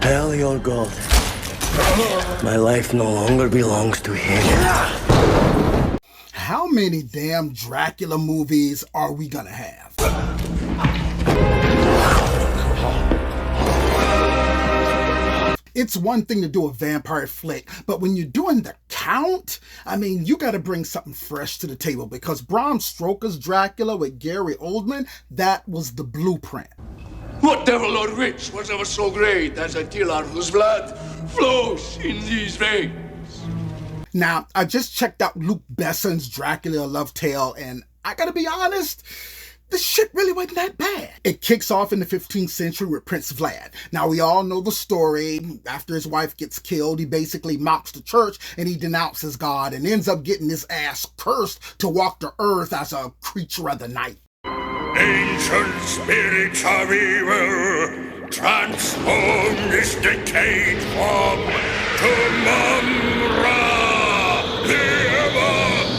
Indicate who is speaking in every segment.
Speaker 1: Hell, your God. My life no longer belongs to him.
Speaker 2: How many damn Dracula movies are we gonna have? It's one thing to do a vampire flick, but when you're doing The Count, I mean, you gotta bring something fresh to the table, because Bram Stoker's Dracula with Gary Oldman, that was the blueprint.
Speaker 3: What devil or witch was ever so great as a killer whose blood flows in these veins?
Speaker 2: Now, I just checked out Luc Besson's Dracula A Love Tale, and I gotta be honest, this shit really wasn't that bad. It kicks off in the 15th century with Prince Vlad. Now, we all know the story. After his wife gets killed, he basically mocks the church and he denounces God and ends up getting his ass cursed to walk the earth as a creature of the night.
Speaker 3: Ancient spirits of evil, transform this decayed form to Mumra, the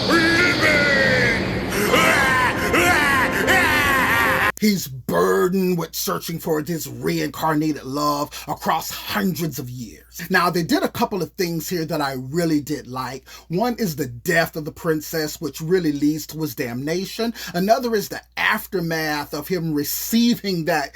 Speaker 3: ever-living!
Speaker 2: He's burdened with searching for his reincarnated love across hundreds of years. Now, they did a couple of things here that I really did like. One is the death of the princess, which really leads to his damnation. Another is the aftermath of him receiving that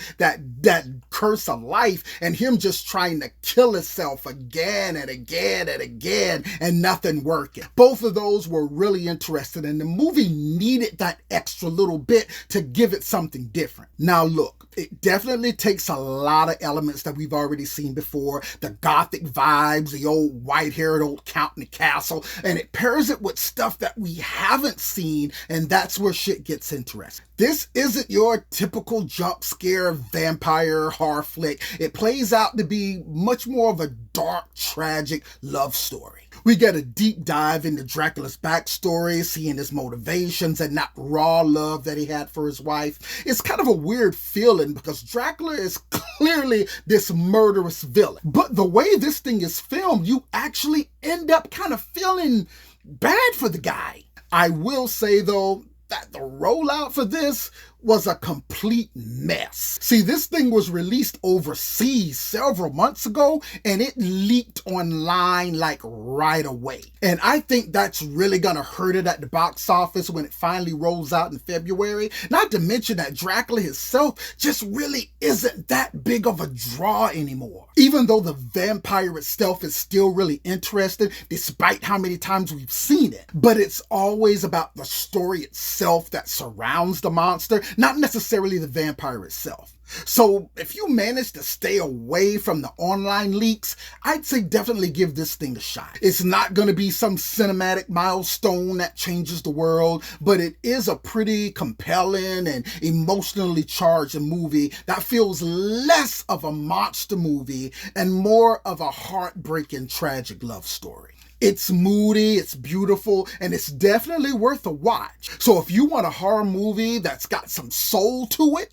Speaker 2: curse of life and him just trying to kill himself again and again and again and nothing working. Both of those were really interesting, and the movie needed that extra little bit to give it something different. Now look, it definitely takes a lot of elements that we've already seen before, the gothic vibes, the old white-haired old count in the castle, and it pairs it with stuff that we haven't seen, and that's where shit gets interesting. This isn't your typical jump scare vampire horror flick. It plays out to be much more of a dark, tragic love story. We get a deep dive into Dracula's backstory, seeing his motivations and that raw love that he had for his wife. It's kind of a weird feeling because Dracula is clearly this murderous villain. But the way this thing is filmed, you actually end up kind of feeling bad for the guy. I will say, though, that the rollout for this was a complete mess. See, this thing was released overseas several months ago and it leaked online like right away. And I think that's really gonna hurt it at the box office when it finally rolls out in February. Not to mention that Dracula himself just really isn't that big of a draw anymore. Even though the vampire itself is still really interesting, despite how many times we've seen it. But it's always about the story itself that surrounds the monster, not necessarily the vampire itself. So if you manage to stay away from the online leaks, I'd say definitely give this thing a shot. It's not going to be some cinematic milestone that changes the world, but it is a pretty compelling and emotionally charged movie that feels less of a monster movie and more of a heartbreaking, tragic love story. It's moody, it's beautiful, and it's definitely worth a watch. So if you want a horror movie that's got some soul to it,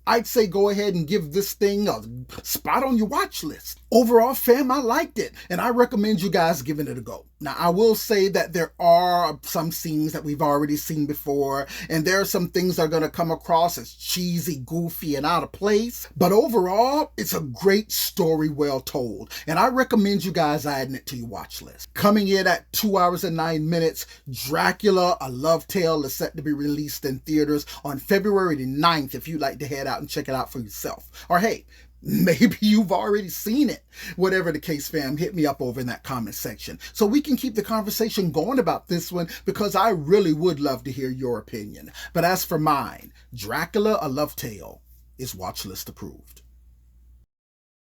Speaker 2: I'd say go ahead and give this thing a spot on your watch list. Overall, fam, I liked it, and I recommend you guys giving it a go. Now, I will say that there are some scenes that we've already seen before, and there are some things that are going to come across as cheesy, goofy, and out of place. But overall, it's a great story well told, and I recommend you guys adding it to your watch list. Coming in at 2 hours and 9 minutes, Dracula, A Love Tale is set to be released in theaters on February the 9th if you'd like to head out and check it out for yourself. Or hey, maybe you've already seen it. Whatever the case, fam, hit me up over in that comment section so we can keep the conversation going about this one, because I really would love to hear your opinion. But as for mine, Dracula, A Love Tale is watch list approved.